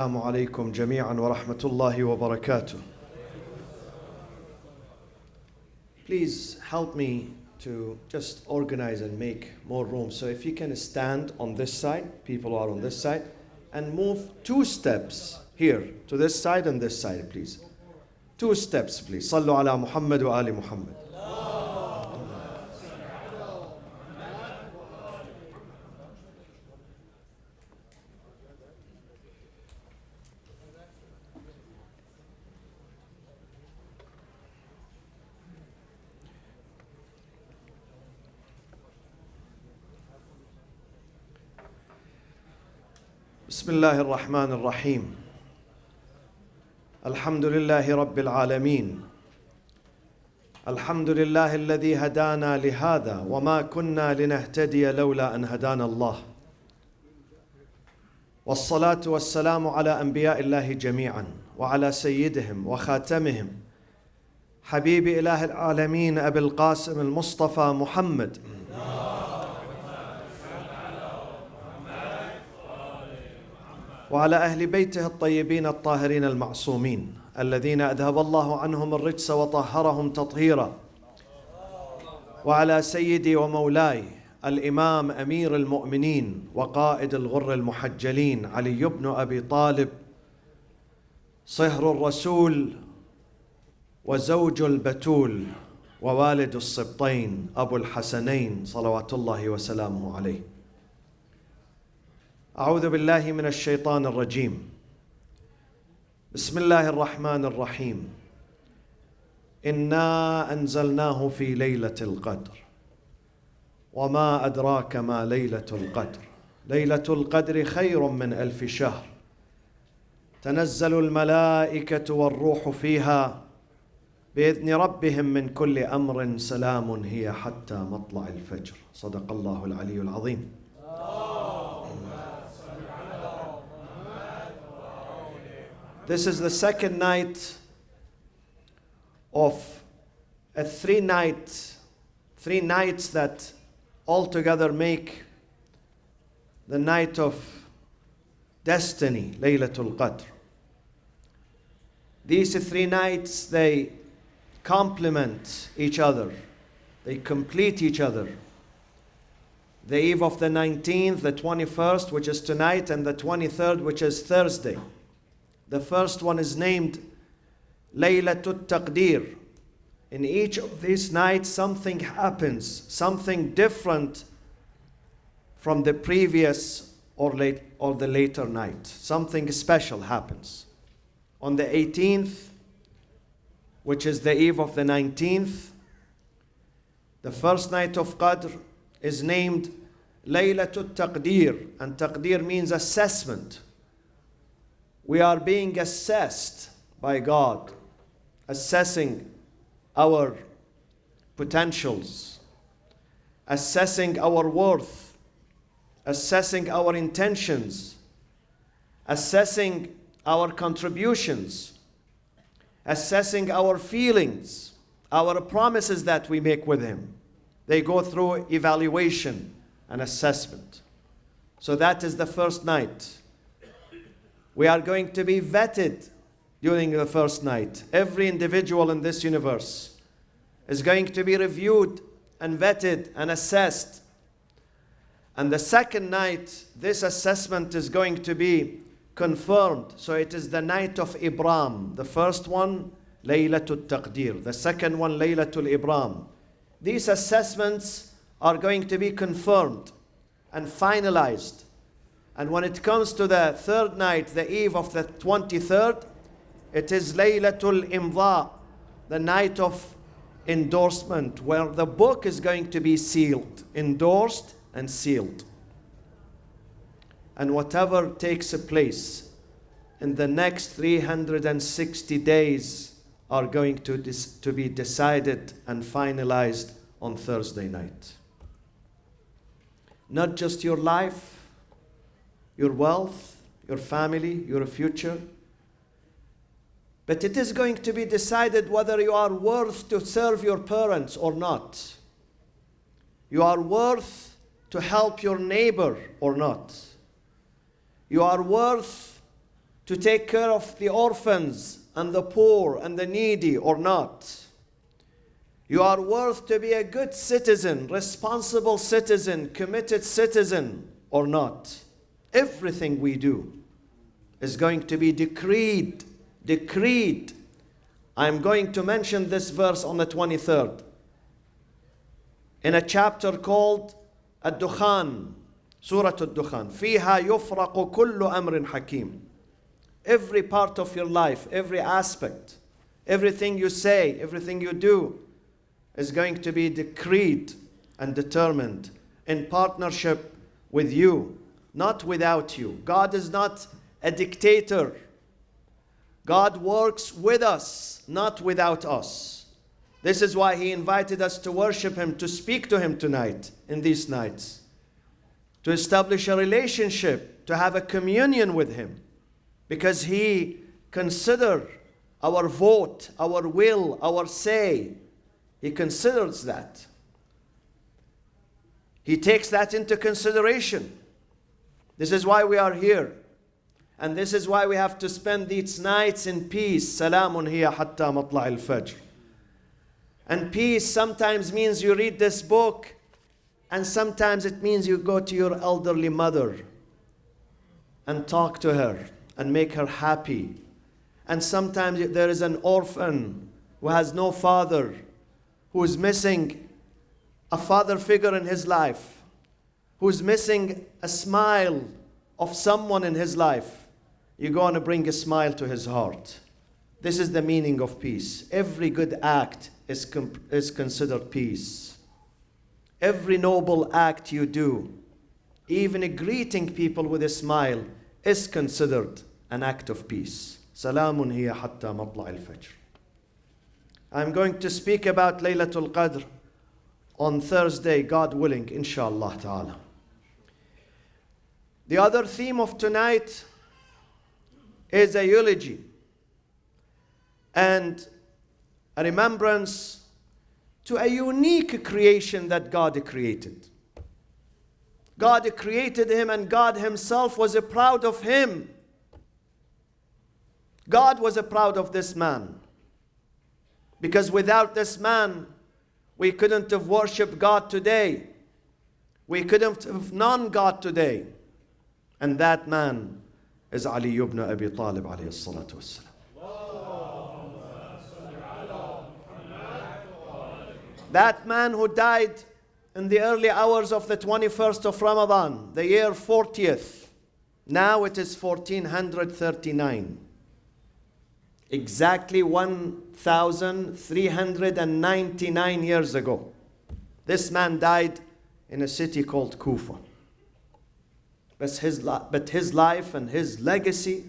السلام عليكم جميعا ورحمة الله وبركاته. Please help me to just organize and make more room. So if you can stand on this side, people are on this side, and move 2 steps here to this side and this side, please. 2 steps, please. صلوا على محمد وآل محمد. بسم الله الرحمن الرحيم. الحمد لله رب العالمين. الحمد لله الذي هدانا لهذا وما كنا لنهتدي لولا أن هدانا الله. والصلاة والسلام على أنبياء الله جميعا وعلى سيدهم وخاتمهم حبيب إله العالمين أبي القاسم المصطفى محمد وعلى أهل بيته الطيبين الطاهرين المعصومين الذين أذهب الله عنهم الرجس وطهرهم تطهيرا، وعلى سيدي ومولاي الإمام أمير المؤمنين وقائد الغر المحجلين علي بن أبي طالب صهر الرسول وزوج البتول ووالد السبطين أبو الحسنين صلوات الله وسلامه عليه. أعوذ بالله من الشيطان الرجيم. بسم الله الرحمن الرحيم. إنا أنزلناه في ليلة القدر وما أدراك ما ليلة القدر. ليلة القدر خير من 1000 شهر. تنزل الملائكة والروح فيها بإذن ربهم من كل أمر سلام هي حتى مطلع الفجر. صدق الله العلي العظيم. This is the second night of a 3 nights that altogether make the night of destiny, Laylatul Qadr. These 3 nights, they complement each other. They complete each other. The eve of the 19th, the 21st, which is tonight, and the 23rd, which is Thursday. The first one is named Laylatul Taqdeer. In each of these nights, something happens, something different from the previous or the later night. Something special happens. On the 18th, which is the eve of the 19th, the first night of Qadr is named Laylatul Taqdeer, and Taqdeer means assessment. We are being assessed by God, assessing our potentials, assessing our worth, assessing our intentions, assessing our contributions, assessing our feelings, our promises that we make with Him. They go through evaluation and assessment. So that is the first night. We are going to be vetted during the first night. Every individual in this universe is going to be reviewed and vetted and assessed. And the second night, this assessment is going to be confirmed. So it is the night of Ibram. The first one, Laylatul Taqdeer. The second one, Laylatul Ibram. These assessments are going to be confirmed and finalized. And when it comes to the third night, the eve of the 23rd, it is Laylatul Imdha, the night of endorsement, where the book is going to be sealed, endorsed and sealed. And whatever takes place in the next 360 days are going to be decided and finalized on Thursday night. Not just your life, your wealth, your family, your future. But it is going to be decided whether you are worth to serve your parents or not. You are worth to help your neighbor or not. You are worth to take care of the orphans and the poor and the needy or not? You are worth to be a good citizen, responsible citizen, committed citizen or not? Everything we do is going to be decreed. I'm going to mention this verse on the 23rd in a chapter called Ad-Dukhan, Surah Ad-Dukhan. فيها يفرق كل أمر حكيم. Every part of your life, every aspect, everything you say, everything you do is going to be decreed and determined in partnership with you, not without you. God is not a dictator. God works with us, not without us. This is why He invited us to worship Him, to speak to Him tonight, in these nights, to establish a relationship, to have a communion with Him, because He considers our vote, our will, our say. He considers that. He takes that into consideration. This is why we are here. And this is why we have to spend these nights in peace. Salamun hiya hatta matla' al-fajr. And peace sometimes means you read this book, and sometimes it means you go to your elderly mother and talk to her and make her happy. And sometimes there is an orphan who has no father, who is missing a father figure in his life, who is missing a smile of someone in his life. You're going to bring a smile to his heart. This is the meaning of peace. Every good act is considered peace. Every noble act you do, even greeting people with a smile, is considered an act of peace. Salamun hiya hatta matla' al-fajr. I'm going to speak about Laylatul Qadr on Thursday, God willing, inshallah ta'ala. The other theme of tonight is a eulogy and a remembrance to a unique creation that God created. God created him, and God Himself was proud of him. God was proud of this man, because without this man, we couldn't have worshipped God today. We couldn't have known God today. And that man is Ali ibn Abi Talib alayhi salatu wassalam. That man who died in the early hours of the 21st of Ramadan, the year 40th. Now it is 1439. Exactly 1,399 years ago. This man died in a city called Kufa. But his life and his legacy,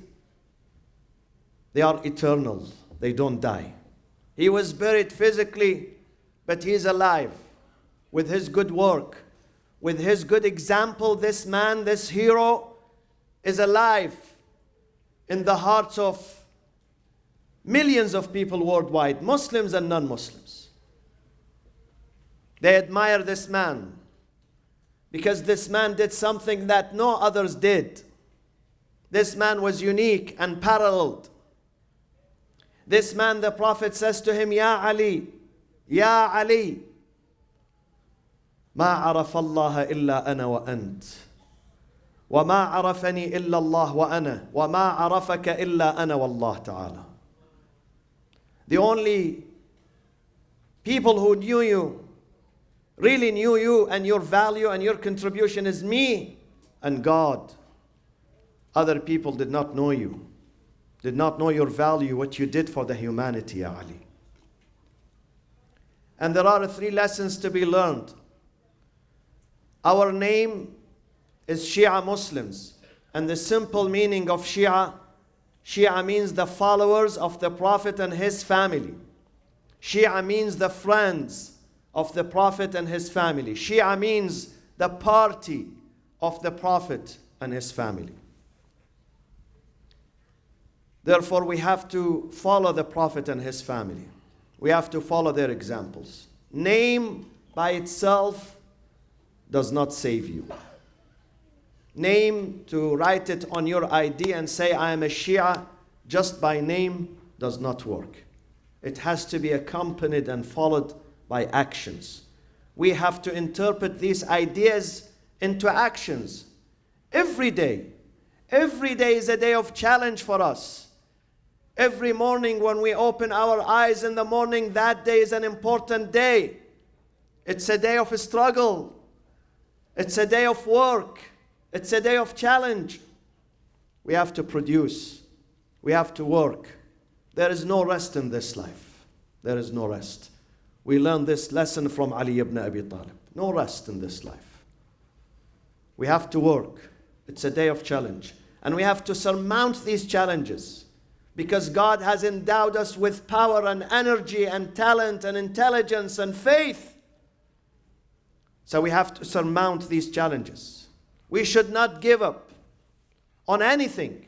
they are eternal. They don't die. He was buried physically, but he's alive with his good work, with his good example. This man, this hero, is alive in the hearts of millions of people worldwide, Muslims and non-Muslims. They admire this man because this man did something that no others did. This man was unique and paralleled. This man, the Prophet says to him, Ya Ali, Ya Ali, ما عرف الله إلا أنا وأنت وما عرفني إلا الله وأنا وما عرفك إلا أنا والله تعالى. The only people who knew you, really knew you and your value and your contribution, is me and God. Other people did not know you, did not know your value, what you did for the humanity, Ya Ali. And there are 3 lessons to be learned. Our name is Shia Muslims, and the simple meaning of Shia means the followers of the Prophet and his family. Shia means the friends of the Prophet and his family. Shia means the party of the Prophet and his family. Therefore, we have to follow the Prophet and his family. We have to follow their examples. Name by itself does not save you. name, to write it on your ID and say, I am a Shia, just by name, does not work. It has to be accompanied and followed by actions. We have to interpret these ideas into actions. Every day is a day of challenge for us. Every morning when we open our eyes in the morning, that day is an important day. It's a day of struggle. It's a day of work. It's a day of challenge. We have to produce. We have to work. There is no rest in this life. There is no rest. We learn this lesson from Ali ibn Abi Talib. No rest in this life. We have to work. It's a day of challenge. And we have to surmount these challenges, because God has endowed us with power and energy and talent and intelligence and faith. So we have to surmount these challenges. We should not give up on anything,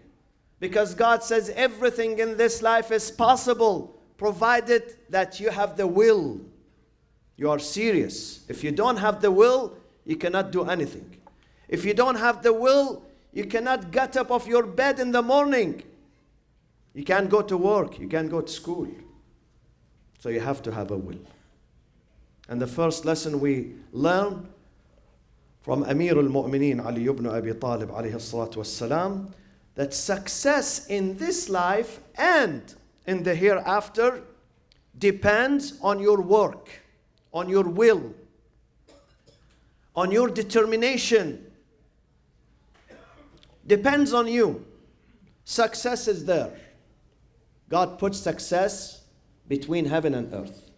because God says everything in this life is possible, provided that you have the will. You are serious. If you don't have the will, you cannot do anything. If you don't have the will, you cannot get up off your bed in the morning. You can't go to work. You can't go to school. So you have to have a will. And the first lesson we learn from Amir al-Mu'mineen Ali ibn Abi Talib alayhi salatu wassalam, that success in this life and in the hereafter depends on your work, on your will, on your determination. Depends on you. Success is there. God puts success between heaven and earth.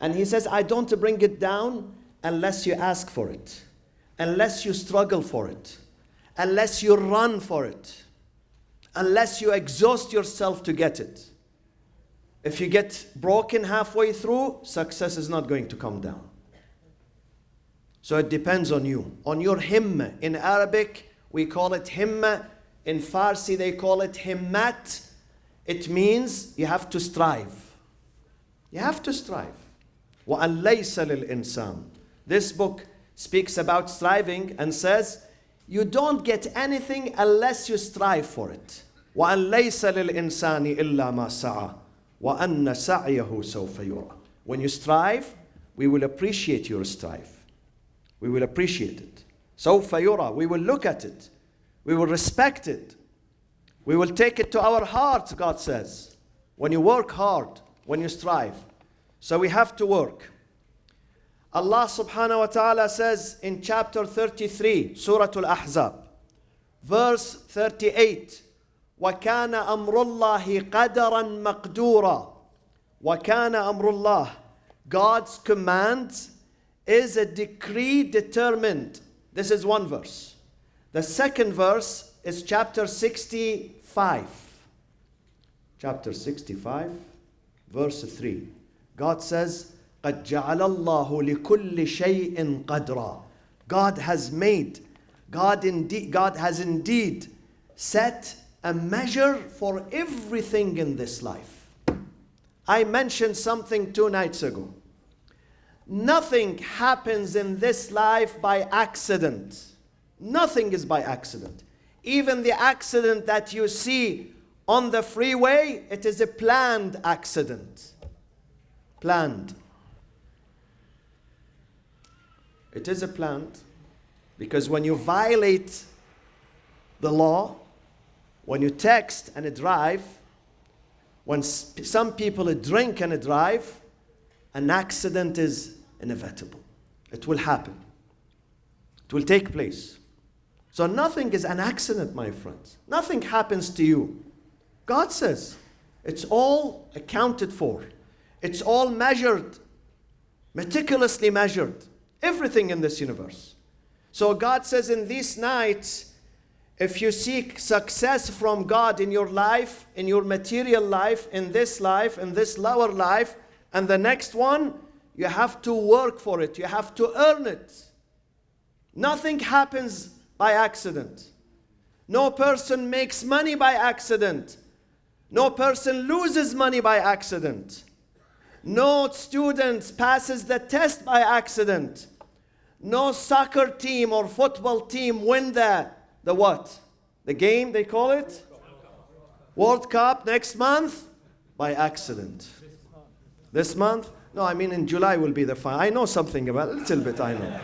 And He says, I don't bring it down unless you ask for it, unless you struggle for it, unless you run for it, unless you exhaust yourself to get it. If you get broken halfway through, success is not going to come down. So it depends on you, on your himma. In Arabic, we call it himma. In Farsi, they call it himmat. It means you have to strive. You have to strive. وَأَنْ لَيْسَ لِلْإِنسَانِ. This book speaks about striving and says, you don't get anything unless you strive for it. وَأَنْ لَيْسَ لِلْإِنسَانِ إِلَّا مَا سَعَى وَأَنَّ سَعْيَهُ سَوْفَ يُرَى. When you strive, we will appreciate your strive. We will appreciate it. سَوْفَ يُرَى. We will look at it. We will respect it. We will take it to our hearts, God says. When you work hard, when you strive. So we have to work. Allah subhanahu wa ta'ala says in chapter 33, Surah Al-Ahzab, verse 38, وَكَانَ أَمْرُ اللَّهِ قَدَرًا مَقْدُورًا. وَكَانَ أَمْرُ اللَّهِ. God's command is a decree determined. This is one verse. The second verse is chapter 65. Chapter 65, verse 3. God says, قَدْ جَعَلَ اللَّهُ لِكُلِّ شَيْءٍ قَدْرًا. God has indeed set a measure for everything in this life. I mentioned something 2 nights ago. Nothing happens in this life by accident. Nothing is by accident. Even the accident that you see on the freeway, it is a planned accident. Planned. It is a planned, because when you violate the law, when you text and drive, when some people drink and drive, an accident is inevitable. It will happen. It will take place. So nothing is an accident, my friends. Nothing happens to you. God says it's all accounted for. It's all measured, meticulously measured. Everything in this universe. So God says in these nights, if you seek success from God in your life, in your material life, in this lower life, and the next one, you have to work for it. You have to earn it. Nothing happens by accident. No person makes money by accident. No person loses money by accident. No student passes the test by accident. No soccer team or football team win the the what? The game, they call it? World Cup next month? By accident. This month? No, I mean in July will be the final. I know something about it, a little bit I know.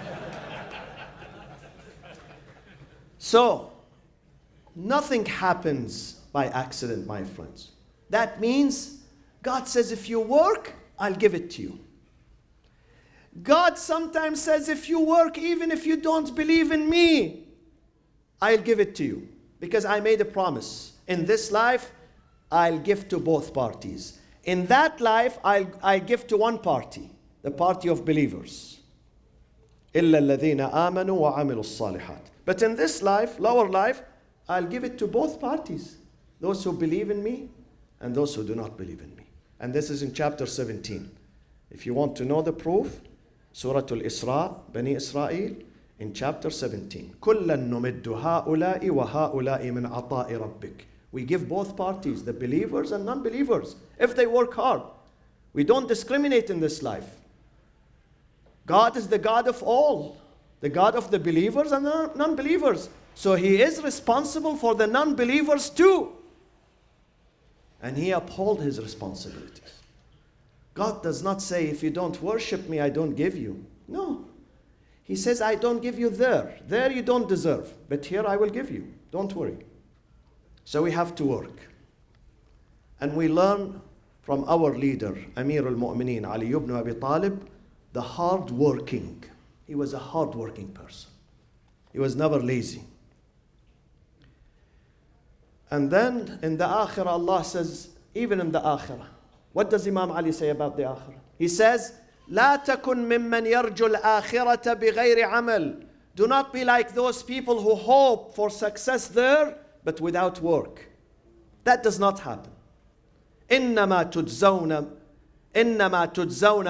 So, nothing happens by accident, my friends. That means God says, if you work, I'll give it to you. God sometimes says, if you work, even if you don't believe in me, I'll give it to you. Because I made a promise. In this life, I'll give to both parties. In that life, I give to one party, the party of believers. إِلَّا الَّذِينَ آمَنُوا وَعَمِلُوا الصَّالِحَاتِ. But in this life, lower life, I'll give it to both parties. Those who believe in me and those who do not believe in me. And this is in chapter 17. If you want to know the proof, Surah Al-Isra, Bani Israel, in chapter 17. كُلًّا نُمِدُّ هَؤُلَاءِ وَهَؤُلَاءِ مِنْ عَطَاءِ رَبِّكَ. We give both parties, the believers and non-believers, if they work hard. We don't discriminate in this life. God is the God of all, the God of the believers and the non-believers. So He is responsible for the non-believers too. And He upholds His responsibilities. God does not say, if you don't worship me, I don't give you. No. He says, I don't give you there. There you don't deserve. But here I will give you. Don't worry. So we have to work. And we learn from our leader, Amir al-Mu'mineen, Ali ibn Abi Talib, the hard working. He was a hard working person. He was never lazy. And then in the Akhirah, Allah says, even in the Akhirah, what does Imam Ali say about the Akhirah? He says, لا تكن ممن يرجو الآخرة بغير عمل. Do not be like those people who hope for success there, but without work. That does not happen. إنما تجزون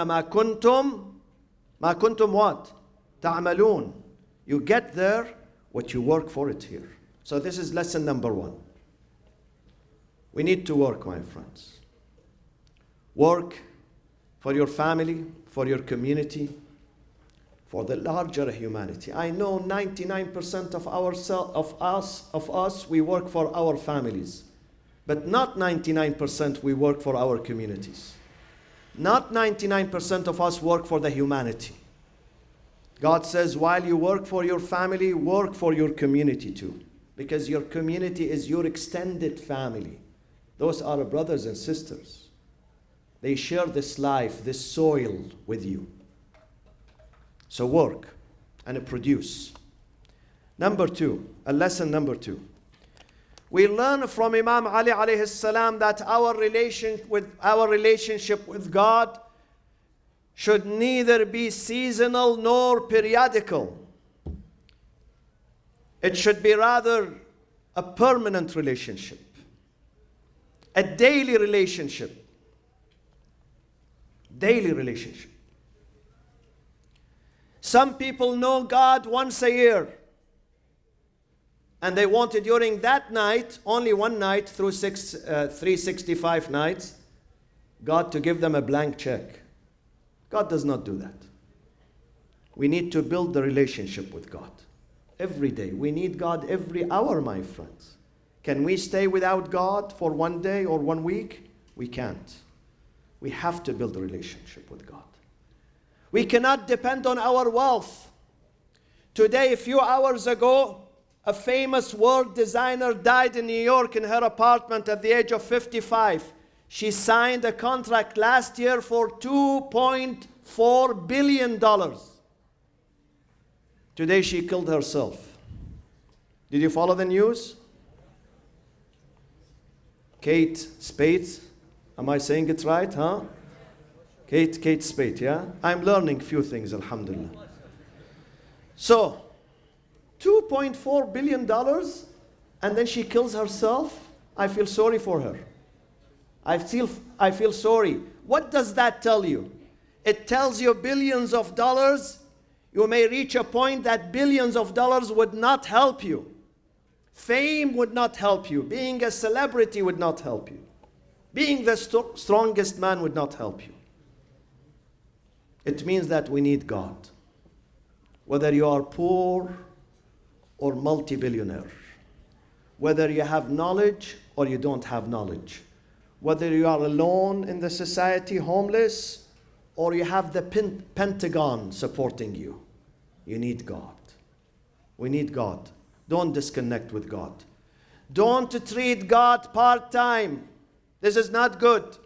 ما كنتم what? تعملون. You get there what you work for it here. So this is lesson number 1. We need to work, my friends. Work for your family, for your community, for the larger humanity. I know 99% of us, we work for our families. But not 99% we work for our communities. Not 99% of us work for the humanity. God says, while you work for your family, work for your community too. Because your community is your extended family. Those are brothers and sisters. They share this life, this soil with you. So work and produce. Number 2, a lesson number 2. We learn from Imam Ali alayhi salam that our relationship with God should neither be seasonal nor periodical. It should be rather a permanent relationship, a daily relationship. Daily relationship. Some people know God once a year. And they wanted during that night, only one night through 365 nights, God to give them a blank check. God does not do that. We need to build the relationship with God. Every day. We need God every hour, my friends. Can we stay without God for one day or 1 week? We can't. We have to build a relationship with God. We cannot depend on our wealth. Today, a few hours ago, a famous world designer died in New York in her apartment at the age of 55. She signed a contract last year for $2.4 billion. Today, she killed herself. Did you follow the news? Kate Spade. Am I saying it right, huh? Kate Spade, yeah? I'm learning few things, alhamdulillah. So, $2.4 billion, and then she kills herself. I feel sorry for her. I feel sorry. What does that tell you? It tells you billions of dollars, you may reach a point that billions of dollars would not help you. Fame would not help you. Being a celebrity would not help you. Being the strongest man would not help you. It means that we need God. Whether you are poor or multi-billionaire. whether you have knowledge or you don't have knowledge, whether you are alone in the society, homeless, or you have the Pentagon supporting you. You need God. We need God. Don't disconnect with God. Don't treat God part-time. This is not good.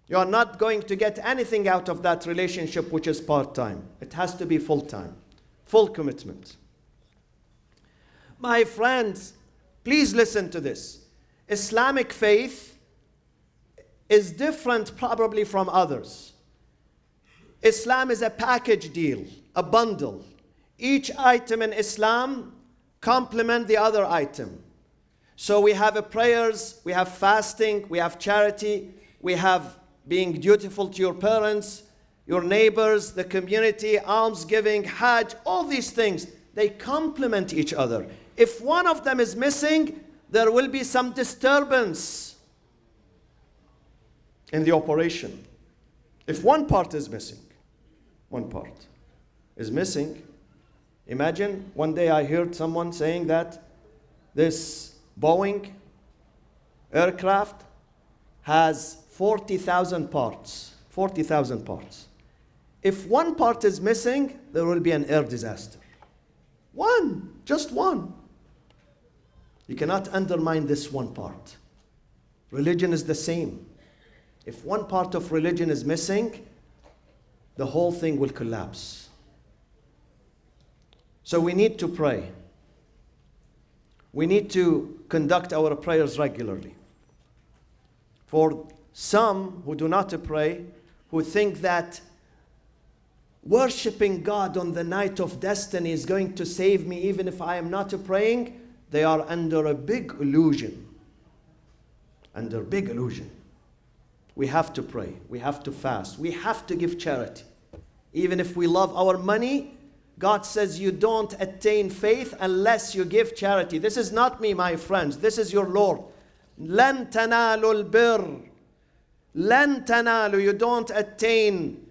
You are not going to get anything out of that relationship which is part-time. It has to be full-time, full commitment. My friends, please listen to this. Islamic faith is different probably from others. Islam is a package deal, a bundle. Each item in Islam complement the other item. So we have prayers, we have fasting, we have charity, we have being dutiful to your parents, your neighbors, the community, almsgiving, Hajj, all these things, they complement each other. If one of them is missing, there will be some disturbance in the operation. If one part is missing, imagine one day I heard someone saying that this Boeing aircraft has 40,000 parts. 40,000 parts. If one part is missing, there will be an air disaster. One, just one. You cannot undermine this one part. Religion is the same. If one part of religion is missing, the whole thing will collapse. So we need to pray. We need to conduct our prayers regularly. For some who do not pray, who think that worshiping God on the night of destiny is going to save me even if I am not praying, they are under a big illusion. Under big illusion. We have to pray. We have to fast. We have to give charity. Even if we love our money, God says you don't attain faith unless you give charity. This is not me, my friends. This is your Lord. لَن تَنَالُوا الْبِرَّ. لَن تَنَالُوا. You don't attain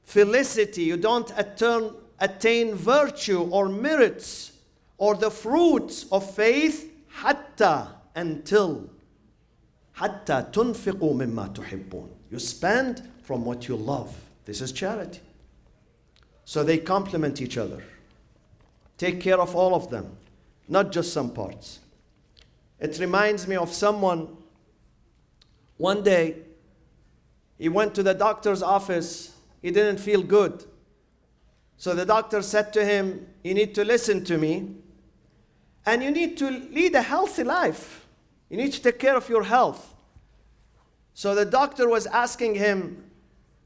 felicity. You don't attain virtue or merits or the fruits of faith until حَتَّى تُنْفِقُوا مِمَّا تُحِبُّونَ. You spend from what you love. This is charity. So they complement each other. Take care of all of them, not just some parts. It reminds me of someone, one day, he went to the doctor's office. He didn't feel good. So the doctor said to him, you need to listen to me, and you need to lead a healthy life. You need to take care of your health. So the doctor was asking him,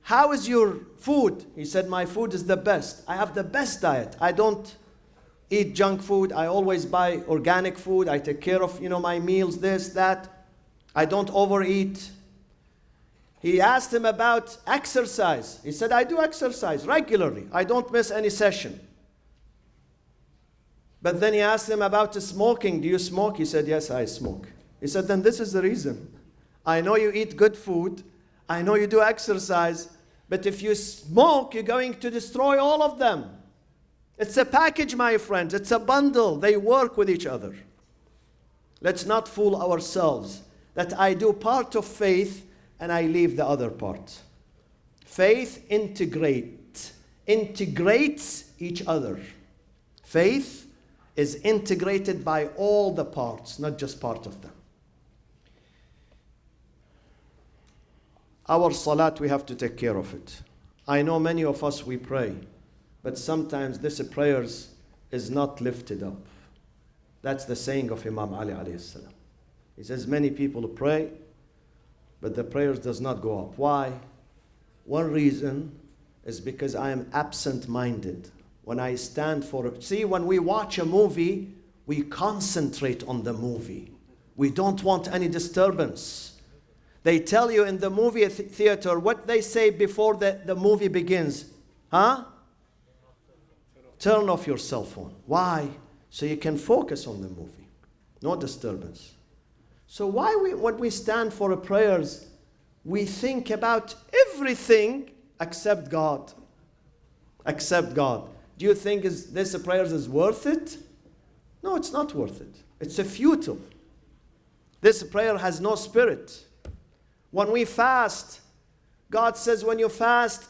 how is your food? He said, my food is the best. I have the best diet. I don't eat junk food. I always buy organic food. I take care of, my meals, this, that. I don't overeat. He asked him about exercise. He said, I do exercise regularly. I don't miss any session. But then he asked him about smoking. Do you smoke? He said, yes, I smoke. He said, then this is the reason. I know you eat good food. I know you do exercise. But if you smoke, you're going to destroy all of them. It's a package, my friends. It's a bundle. They work with each other. Let's not fool ourselves that I do part of faith and I leave the other part. Faith integrates each other. Faith is integrated by all the parts, not just part of them. Our salat, we have to take care of it. I know many of us, we pray, but sometimes this prayers is not lifted up. That's the saying of Imam Ali alayhi salam. He says many people pray, but the prayers does not go up. Why? One reason is because I am absent-minded. When I stand when we watch a movie, we concentrate on the movie. We don't want any disturbance. They tell you in the movie theater what they say before the movie begins. Turn off your cell phone. Why? So you can focus on the movie. No disturbance. So when we stand for prayers, we think about everything except God. Except God. Do you think this prayers is worth it? No, it's not worth it. It's a futile. This prayer has no spirit. When we fast, God says when you fast,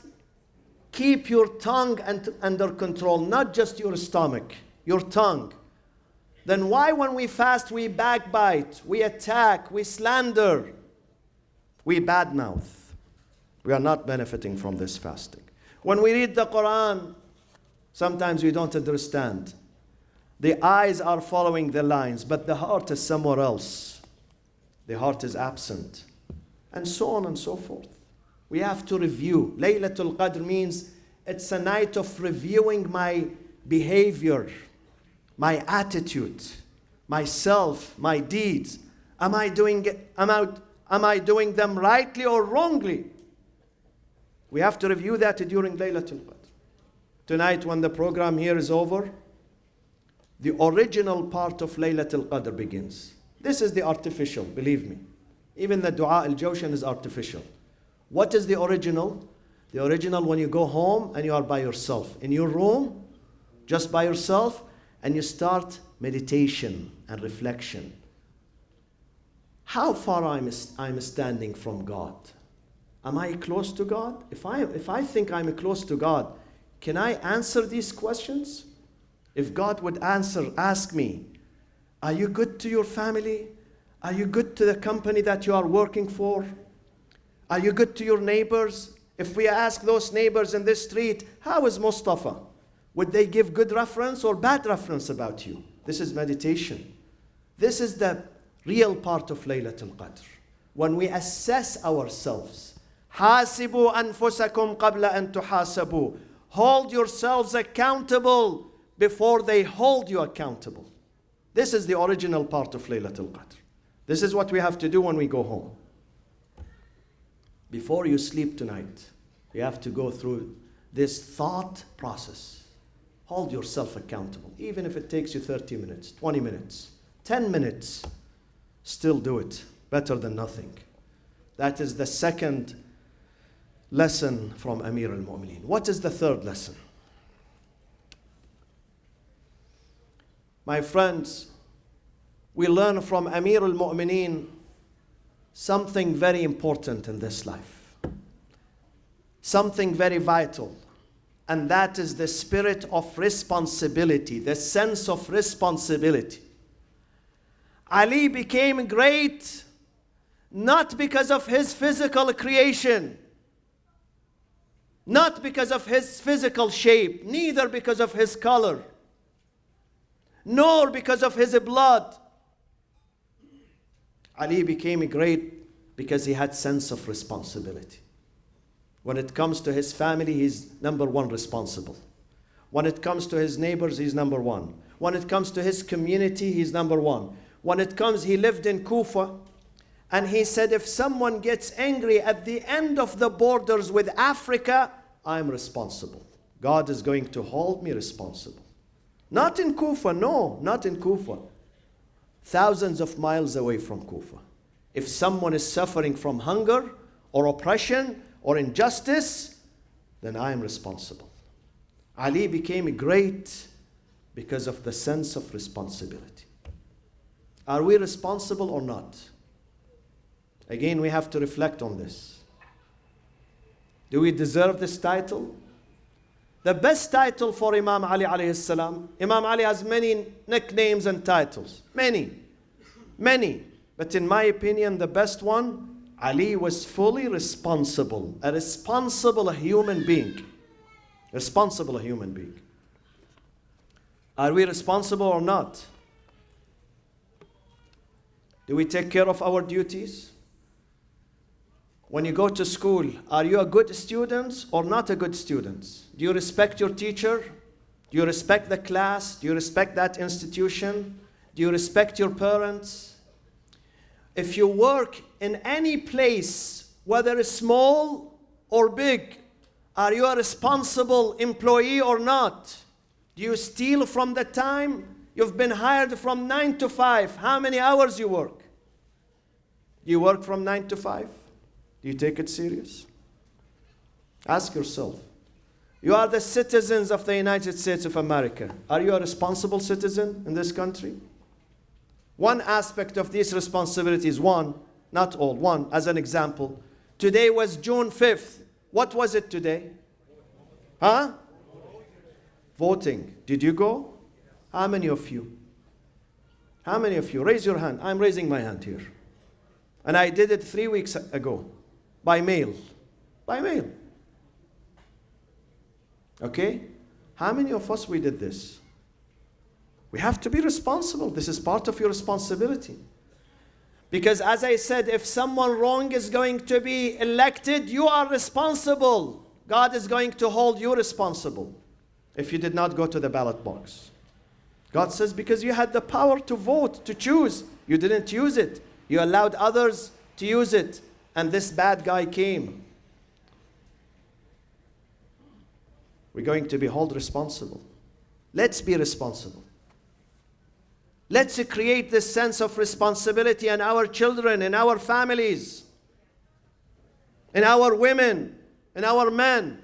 keep your tongue under control, not just your stomach, your tongue. Then why when we fast we backbite, we attack, we slander, we badmouth? We are not benefiting from this fasting. When we read the Quran, sometimes we don't understand. The eyes are following the lines, but the heart is somewhere else. The heart is absent. And so on and so forth. We have to review. Laylatul Qadr means it's a night of reviewing my behavior, my attitude, myself, my deeds. Am I doing them rightly or wrongly? We have to review that during Laylatul Qadr. Tonight when the program here is over, the original part of Laylatul Qadr begins. This is the artificial, believe me. Even the dua al-jawshan is artificial. What is the original? The original when you go home and you are by yourself. In your room, just by yourself, and you start meditation and reflection. How far I'm standing from God? Am I close to God? If I think I'm close to God, can I answer these questions? If God would ask me, are you good to your family? Are you good to the company that you are working for? Are you good to your neighbors? If we ask those neighbors in this street, how is Moustafa? Would they give good reference or bad reference about you? This is meditation. This is the real part of Laylatul Qadr. When we assess ourselves. حاسبوا أنفسكم قبل أن تحاسبوا. Hold yourselves accountable before they hold you accountable. This is the original part of Laylatul Qadr. This is what we have to do when we go home. Before you sleep tonight, you have to go through this thought process. Hold yourself accountable. Even if it takes you 30 minutes, 20 minutes, 10 minutes, still do it. Better than nothing. That is the second lesson from Amir al-Mu'mineen. What is the third lesson? My friends, we learn from Amir al-Mu'mineen something very important in this life. Something very vital. And that is the spirit of responsibility, the sense of responsibility. Ali became great not because of his physical creation, not because of his physical shape, neither because of his color, nor because of his blood. Ali became great because he had sense of responsibility. When it comes to his family, he's number one responsible. When it comes to his neighbors, he's number one. When it comes to his community, he's number one. When it comes, he lived in Kufa, and he said, if someone gets angry at the end of the borders with Africa, I'm responsible. God is going to hold me responsible. Not in Kufa, no, not in Kufa. Thousands of miles away from Kufa. If someone is suffering from hunger or oppression or injustice, then I am responsible. Ali became great because of the sense of responsibility. Are we responsible or not? Again, we have to reflect on this. Do we deserve this title? The best title for Imam Ali alayhi salam. Imam Ali has many nicknames and titles. Many. But in my opinion, the best one, Ali was fully responsible. A responsible human being. Responsible human being. Are we responsible or not? Do we take care of our duties? When you go to school, are you a good student or not a good student? Do you respect your teacher? Do you respect the class? Do you respect that institution? Do you respect your parents? If you work in any place, whether it's small or big, are you a responsible employee or not? Do you steal from the time? You've been hired from 9 to 5. How many hours you work? Do you work from 9 to 5? Do you take it serious? Ask yourself. You are the citizens of the United States of America. Are you a responsible citizen in this country? One aspect of these responsibilities, one, not all, one, as an example. Today was June 5th. What was it today? Huh? Voting. Did you go? How many of you? How many of you? Raise your hand. I'm raising my hand here. And I did it 3 weeks ago. By mail. By mail. Okay? How many of us we did this? We have to be responsible. This is part of your responsibility. Because as I said, if someone wrong is going to be elected, you are responsible. God is going to hold you responsible if you did not go to the ballot box. God says, because you had the power to vote, to choose, you didn't use it. You allowed others to use it, and this bad guy came. We're going to be held responsible. Let's be responsible. Let's create this sense of responsibility in our children, in our families, in our women, in our men.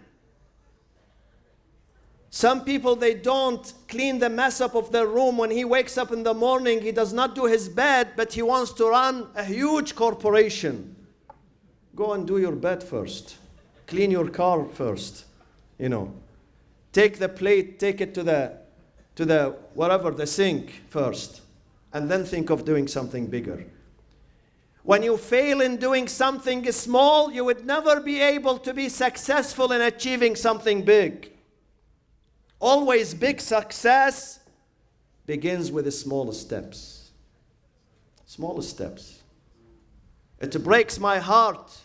Some people, they don't clean the mess up of their room. When he wakes up in the morning, he does not do his bed, but he wants to run a huge corporation. Go and do your bed first. Clean your car first. Take the plate, take it to the whatever, the sink first, and then think of doing something bigger. When you fail in doing something small, you would never be able to be successful in achieving something big. Always big success begins with the small steps. Small steps. It breaks my heart.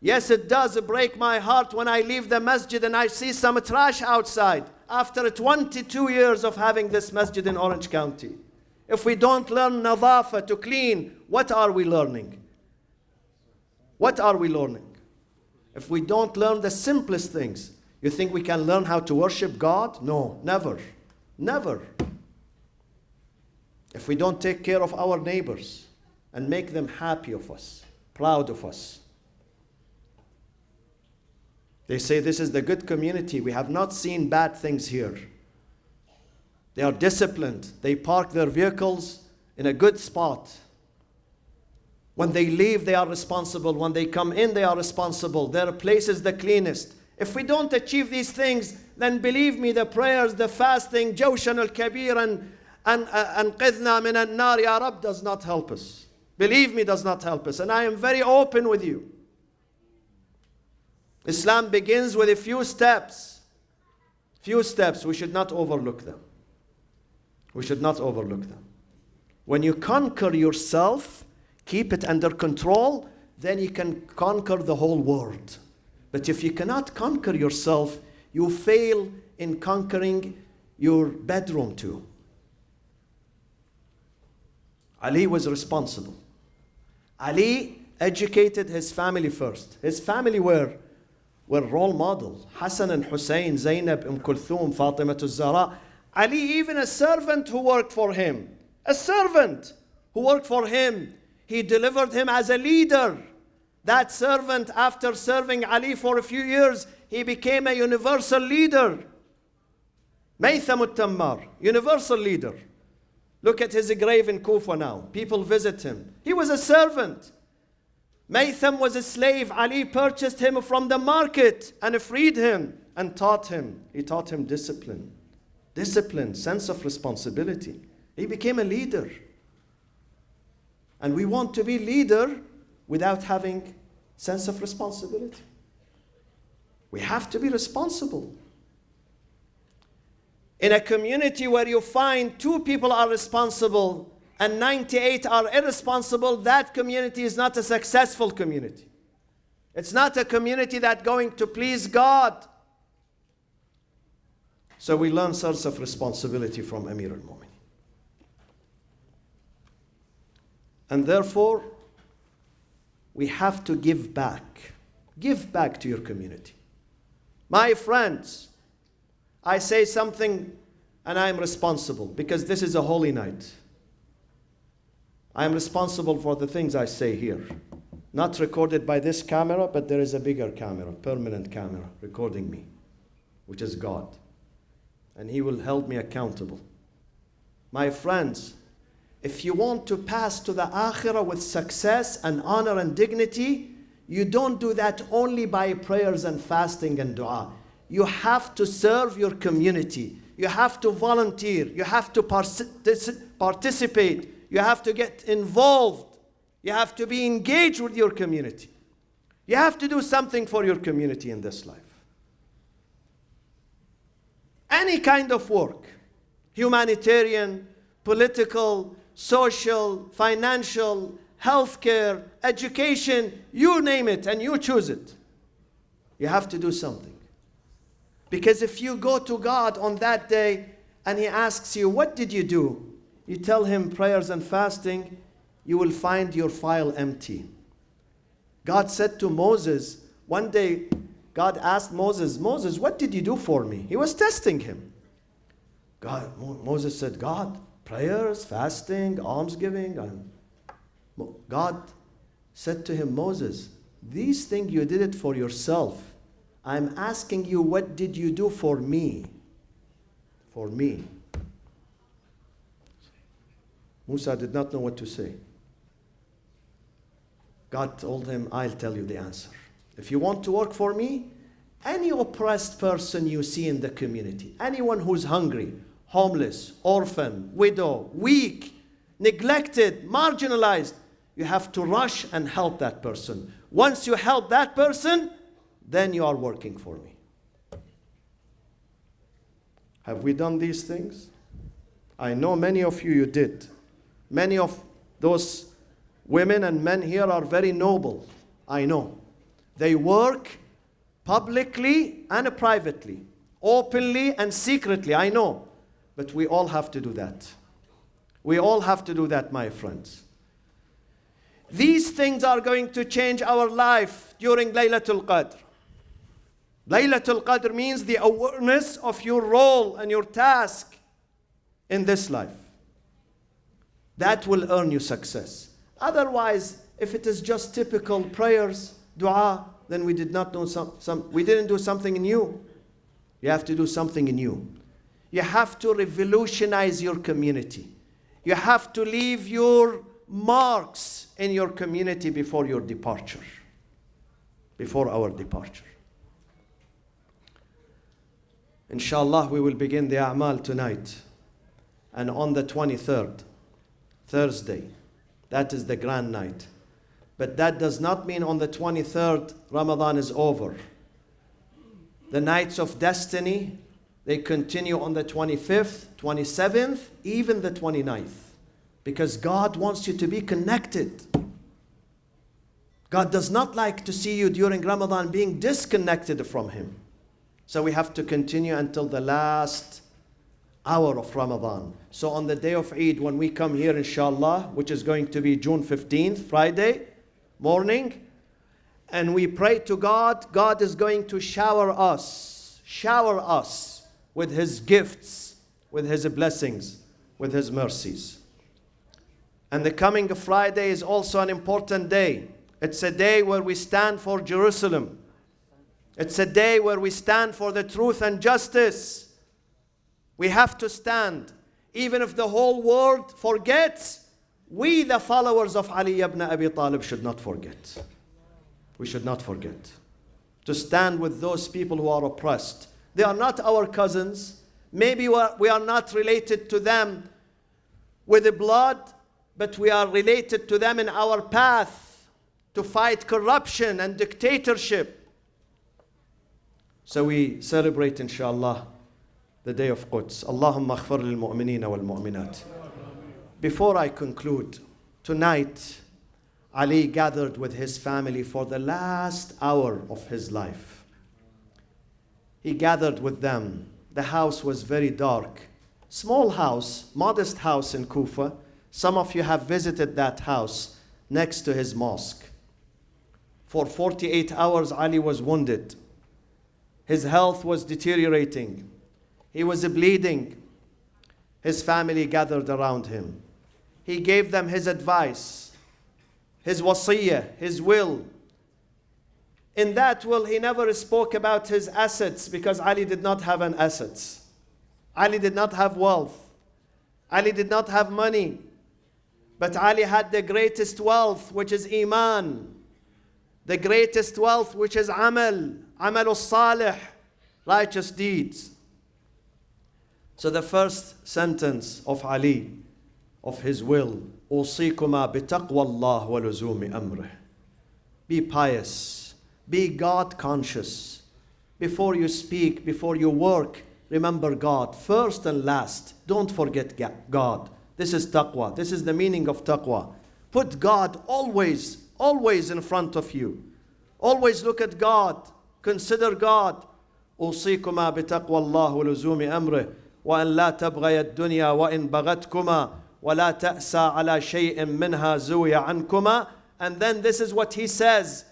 Yes, it does break my heart when I leave the masjid and I see some trash outside after 22 years of having this masjid in Orange County. If we don't learn nadafa, to clean, what are we learning? What are we learning? If we don't learn the simplest things, you think we can learn how to worship God? No, never. Never. If we don't take care of our neighbors and make them happy of us, proud of us. They say this is the good community. We have not seen bad things here. They are disciplined. They park their vehicles in a good spot. When they leave, they are responsible. When they come in, they are responsible. Their place is the cleanest. If we don't achieve these things, then believe me, the prayers, the fasting, Jawshan al-Kabir and Anqidhna min an-nar ya Rab does not help us. Believe me, does not help us. And I am very open with you. Islam begins with a few steps. Few steps, we should not overlook them. We should not overlook them. When you conquer yourself, keep it under control, then you can conquer the whole world. But if you cannot conquer yourself, you fail in conquering your bedroom too. Ali was responsible. Ali educated his family first. His family were role models. Hassan and Hussein, Zainab, Kulthum, Fatima al-Zahra. Ali, even a servant who worked for him. A servant who worked for him. He delivered him as a leader. That servant, after serving Ali for a few years, he became a universal leader. Maytham al-Tammar, universal leader. Look at his grave in Kufa now. People visit him. He was a servant. Maytham was a slave. Ali purchased him from the market and freed him and taught him. He taught him discipline. Discipline, sense of responsibility. He became a leader. And we want to be leader without having sense of responsibility. We have to be responsible. In a community where you find 2 people are responsible and 98 are irresponsible, that community is not a successful community. It's not a community that's going to please God. So we learn sense of responsibility from Amir al-Mu'minin. And therefore, we have to give back. Give back to your community. My friends, I say something and I am responsible because this is a holy night. I am responsible for the things I say here. Not recorded by this camera, but there is a bigger camera, permanent camera, recording me, which is God. And He will hold me accountable. My friends, If you want to pass to the akhirah with success and honor and dignity, you don't do that only by prayers and fasting and dua. You have to serve your community. You have to volunteer. You have to participate. You have to get involved. You have to be engaged with your community. You have to do something for your community in this life. Any kind of work, humanitarian, political, social, financial, healthcare, education, you name it and you choose it. You have to do something. Because if you go to God on that day and He asks you, what did you do? You tell Him prayers and fasting, you will find your file empty. God said to Moses, one day God asked Moses, Moses, what did you do for me? He was testing him. Moses said, God, prayers, fasting, almsgiving. God said to him, Moses, these things you did it for yourself. I'm asking you, what did you do for me? For me. Musa did not know what to say. God told him, I'll tell you the answer. If you want to work for me, any oppressed person you see in the community, anyone who's hungry, homeless, orphan, widow, weak, neglected, marginalized, you have to rush and help that person. Once you help that person, then you are working for me. Have we done these things? I know many of you did. Many of those women and men here are very noble. I know. They work publicly and privately, openly and secretly. I know. But we all have to do that. We all have to do that, my friends. These things are going to change our life during Laylatul Qadr. Laylatul Qadr means the awareness of your role and your task in this life. That will earn you success. Otherwise, if it is just typical prayers, dua, then we did not do we didn't do something new. You have to do something new. You have to revolutionize your community. You have to leave your marks in your community before your departure. Before our departure. Inshallah, we will begin the a'mal tonight. And on the 23rd, Thursday, that is the grand night. But that does not mean on the 23rd, Ramadan is over. The nights of destiny, they continue on the 25th, 27th, even the 29th. Because God wants you to be connected. God does not like to see you during Ramadan being disconnected from Him. So we have to continue until the last hour of Ramadan. So on the day of Eid, when we come here, inshallah, which is going to be June 15th, Friday morning, and we pray to God, God is going to shower us with His gifts, with His blessings, with His mercies. And the coming Friday is also an important day. It's a day where we stand for Jerusalem. It's a day where we stand for the truth and justice. We have to stand. Even if the whole world forgets, we, the followers of Ali ibn Abi Talib, should not forget. We should not forget to stand with those people who are oppressed. They are not our cousins. Maybe we are not related to them with the blood, but we are related to them in our path to fight corruption and dictatorship. So we celebrate, inshallah, the day of Quds. Allahumma aghfir lil mu'minina wal mu'minat. Before I conclude, tonight, Ali gathered with his family for the last hour of his life. He gathered with them. The house was very dark. Small house, modest house in Kufa. Some of you have visited that house next to his mosque. For 48 hours, Ali was wounded. His health was deteriorating. He was bleeding. His family gathered around him. He gave them his advice, his wasiyah, his will. In that will, he never spoke about his assets because Ali did not have an assets. Ali did not have wealth. Ali did not have money. But Ali had the greatest wealth, which is Iman. The greatest wealth, which is Amal al-Salih, righteous deeds. So the first sentence of Ali, of his will, أوصيكما بتقوى الله ولزوم أمره. Be pious, be God conscious. Before you speak, before you work, remember God first and last. Don't forget God. This is taqwa. This is the meaning of taqwa. Put God always in front of you. Always look at God. Consider God. أوصيكما بتقوى الله ولزوم أمره وأن لا تبغي الدنيا وإن بغتكما ولا تأسى على شيء منها زوي عنكما. And then this is what he says.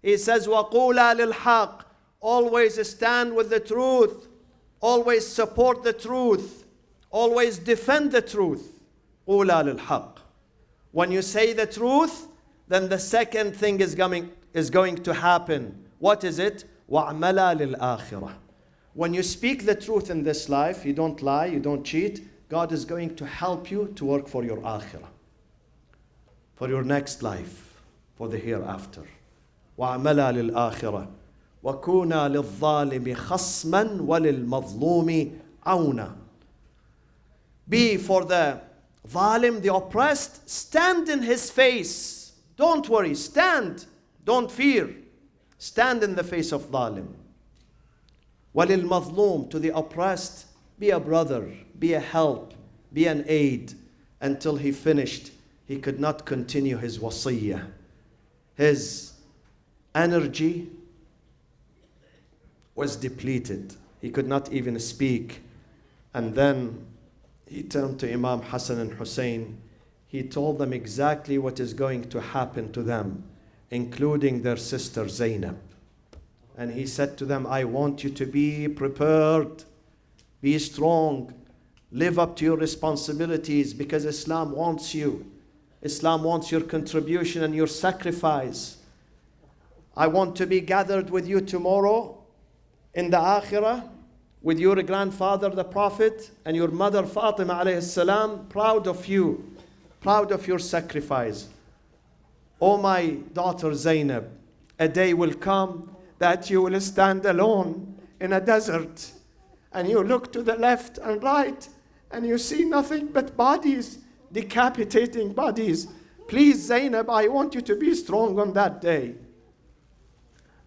He says وقولا للحق. Always stand with the truth. Always support the truth. Always defend the truth. قولا للحق. When you say the truth, then the second thing is going to happen. What is it? وَعْمَلَا لِلْآخِرَةِ. When you speak the truth in this life, you don't lie, you don't cheat, God is going to help you to work for your akhirah, for your next life, for the hereafter. وَعْمَلَا لِلْآخِرَةِ وَكُونَا لِلظَّالِمِ خَصْمًا وَلِلْمَظْلُومِ عَوْنًا. Be for the zalim, the oppressed, stand in his face. Don't worry, stand. Don't fear. Stand in the face of zalim. وَلِلْمَظْلُومِ, to the oppressed, be a brother, be a help, be an aid. Until he finished, he could not continue his wasiyyah. His energy was depleted. He could not even speak. And then he turned to Imam Hassan and Hussein. He told them exactly what is going to happen to them, including their sister Zainab. And he said to them, I want you to be prepared, be strong, live up to your responsibilities, because Islam wants you. Islam wants your contribution and your sacrifice. I want to be gathered with you tomorrow in the Akhirah, with your grandfather, the Prophet, and your mother, Fatima alayhi salam, proud of you, proud of your sacrifice. Oh my daughter Zainab, a day will come that you will stand alone in a desert, and you look to the left and right, and you see nothing but bodies, decapitating bodies. Please, Zainab, I want you to be strong on that day,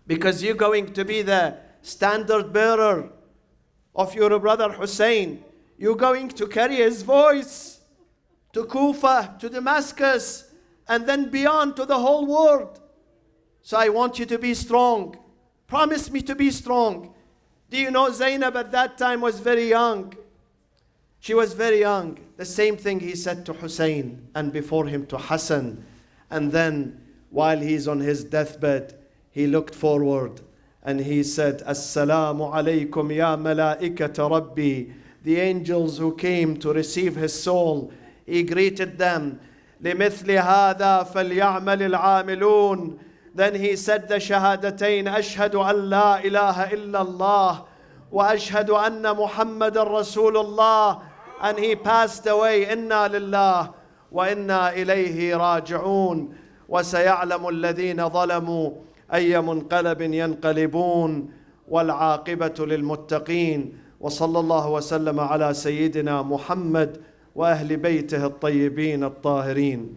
because you're going to be the standard bearer of your brother Hussein. You're going to carry his voice to Kufa, to Damascus, and then beyond to the whole world. So I want you to be strong. Promise me to be strong. Do you know Zainab at that time was very young? She was very young. The same thing he said to Hussein, and before him to Hassan. And then while he's on his deathbed, he looked forward and he said, Assalamu alaykum ya malaikata Rabbi. The angels who came to receive his soul, he greeted them. لِمِثْلِ هَذَا فَلْيَعْمَلِ الْعَامِلُونَ. Then he said the shahadatain, أشهد أن لا إله إلا الله وأشهد أن محمد رسول الله. And he passed away. إنا لله وإنا إليه راجعون. وسيعلم الذين ظلموا أي منقلب ينقلبون والعاقبة للمتقين. وصلى الله وسلم على سيدنا محمد وأهل بيته الطيبين الطاهرين.